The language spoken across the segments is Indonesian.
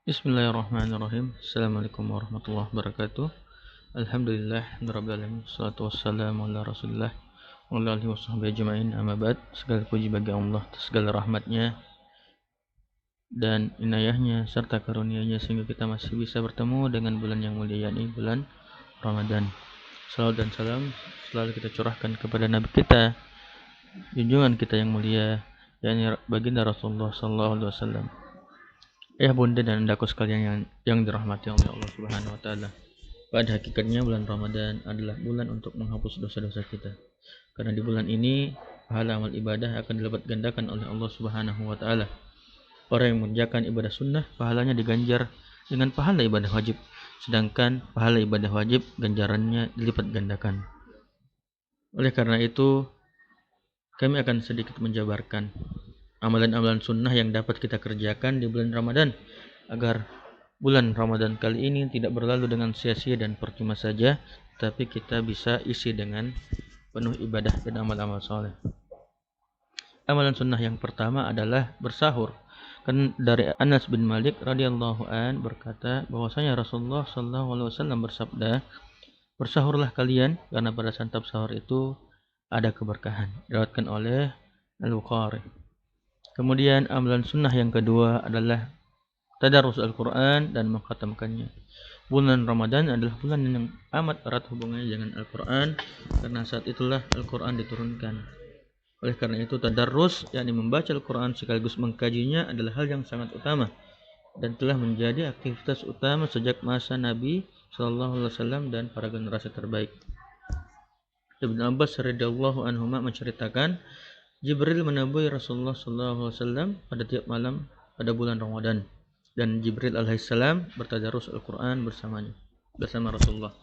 Bismillahirrahmanirrahim. Assalamualaikum warahmatullahi wabarakatuh. Alhamdulillah rabbil alamin. Wassalatu wassalamu ala Rasulillah wa ala alihi washabbihi ajmain. Amma ba'd. Segala puji bagi Allah atas segala rahmatnya dan inayahnya serta karunia-Nya sehingga kita masih bisa bertemu dengan bulan yang mulia, yakni bulan Ramadan. Salawat dan salam selalu kita curahkan kepada Nabi kita, junjungan kita yang mulia, yakni baginda Rasulullah sallallahu alaihi wasallam. Ya bunda dan andaku sekalian yang dirahmati oleh Allah Subhanahu wa taala. Pada hakikatnya bulan Ramadan adalah bulan untuk menghapus dosa-dosa kita. Karena di bulan ini pahala amal ibadah akan dilipat gandakan oleh Allah Subhanahu wa taala. Orang yang mengerjakan ibadah sunnah pahalanya diganjar dengan pahala ibadah wajib, sedangkan pahala ibadah wajib ganjarannya dilipat gandakan. Oleh karena itu, kami akan sedikit menjabarkan amalan-amalan sunnah yang dapat kita kerjakan di bulan Ramadan agar bulan Ramadan kali ini tidak berlalu dengan sia-sia dan percuma saja, tapi kita bisa isi dengan penuh ibadah dan amal-amal soleh. Amalan sunnah yang pertama adalah bersahur. Kan dari Anas bin Malik radhiyallahu an berkata bahwasanya Rasulullah sallallahu alaihi wasallam bersabda, "Bersahurlah kalian karena pada santap sahur itu ada keberkahan." Diriwayatkan oleh Al-Bukhari. Kemudian amalan sunnah yang kedua adalah tadarus Al-Quran dan mengkhatamkannya. Bulan Ramadan adalah bulan yang amat erat hubungannya dengan Al-Quran karena saat itulah Al-Quran diturunkan. Oleh karena itu tadarus, yakni membaca Al-Quran sekaligus mengkajinya adalah hal yang sangat utama dan telah menjadi aktivitas utama sejak masa Nabi SAW dan para generasi terbaik. Ibnu Abbas radhiyallahu anhuma menceritakan Jibril menemui Rasulullah SAW pada tiap malam pada bulan Ramadan dan Jibril alaihissalam bertadarus Al-Quran bersama Rasulullah.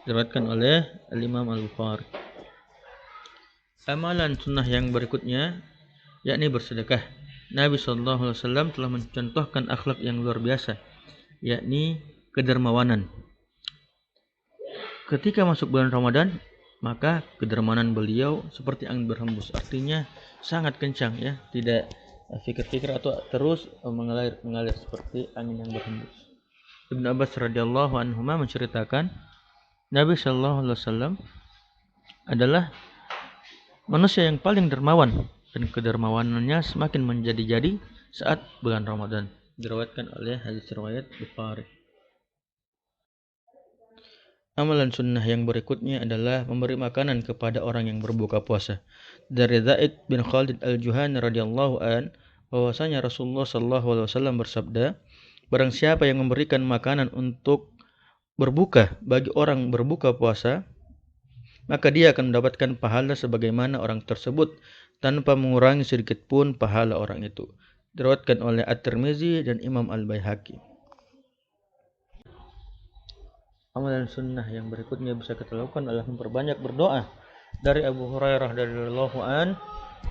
Diriwayatkan oleh Al-Imam Al-Bukhari. Amalan sunnah yang berikutnya yakni bersedekah. Nabi SAW telah mencontohkan akhlak yang luar biasa, yakni kedermawanan. Ketika masuk bulan Ramadan, maka kedermawanan beliau seperti angin berhembus, artinya sangat kencang ya, tidak fikir-fikir atau terus mengalir seperti angin yang berhembus. Ibnu Abbas radhiyallahu anhu menceritakan Nabi sallallahu alaihi wasallam adalah manusia yang paling dermawan dan kedermawanannya semakin menjadi-jadi saat bulan Ramadan. Diriwayatkan oleh hadis riwayat Bukhari. Amalan sunnah yang berikutnya adalah memberi makanan kepada orang yang berbuka puasa. Dari Zaid bin Khalid al-Juhani radhiyallahu an bahwasanya Rasulullah sallallahu alaihi wasallam bersabda, barang siapa yang memberikan makanan untuk berbuka bagi orang berbuka puasa, maka dia akan mendapatkan pahala sebagaimana orang tersebut tanpa mengurangi sedikit pun pahala orang itu. Diriwayatkan oleh At-Tirmizi dan Imam Al-Baihaqi. Amalan sunnah yang berikutnya bisa kita lakukan adalah memperbanyak berdoa. Dari Abu Hurairah radhiyallahu an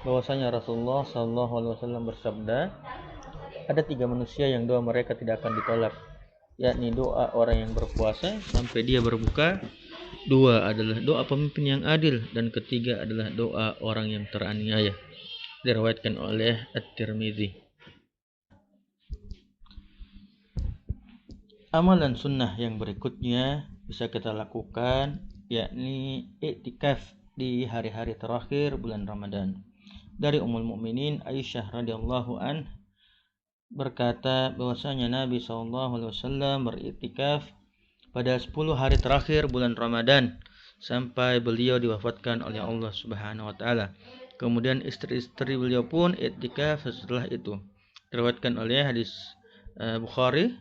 bahwasanya Rasulullah sallallahu alaihi wasallam bersabda, ada 3 manusia yang doa mereka tidak akan ditolak, yakni doa orang yang berpuasa sampai dia berbuka, 2 adalah doa pemimpin yang adil, dan ketiga adalah doa orang yang teraniaya. Diriwayatkan oleh At-Tirmizi. Amalan sunnah yang berikutnya bisa kita lakukan yakni iktikaf di hari-hari terakhir bulan Ramadan. Dari Ummul Mukminin Aisyah radhiyallahu an berkata bahwasanya Nabi SAW beriktikaf pada 10 hari terakhir bulan Ramadan sampai beliau diwafatkan oleh Allah Subhanahu wa taala. Kemudian istri-istri beliau pun iktikaf setelah itu. Diriwayatkan oleh hadis Bukhari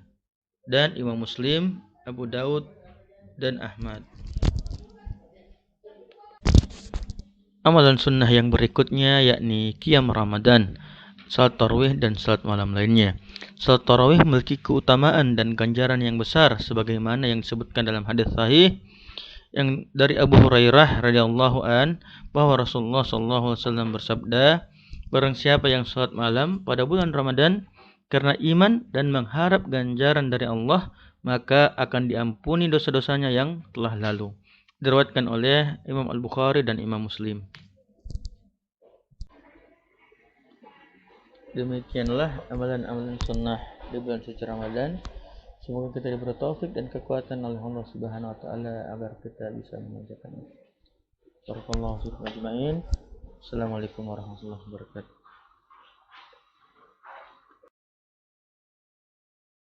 dan Imam Muslim, Abu Daud, dan Ahmad. Amalan sunnah yang berikutnya yakni qiyam Ramadan, salat tarawih dan salat malam lainnya. Salat tarawih memiliki keutamaan dan ganjaran yang besar sebagaimana yang disebutkan dalam hadis sahih yang dari Abu Hurairah radhiyallahu an bahwa Rasulullah sallallahu alaihi wasallam bersabda, barang siapa yang salat malam pada bulan Ramadan karena iman dan mengharap ganjaran dari Allah, maka akan diampuni dosa-dosanya yang telah lalu. Diriwayatkan oleh Imam Al-Bukhari dan Imam Muslim. Demikianlah amalan-amalan sunnah di bulan suci Ramadan. Semoga kita diberi taufik dan kekuatan oleh Allah Subhanahu wa taala agar kita bisa mengerjakannya. Barakallahu fiikum ajmain. Assalamualaikum warahmatullahi wabarakatuh.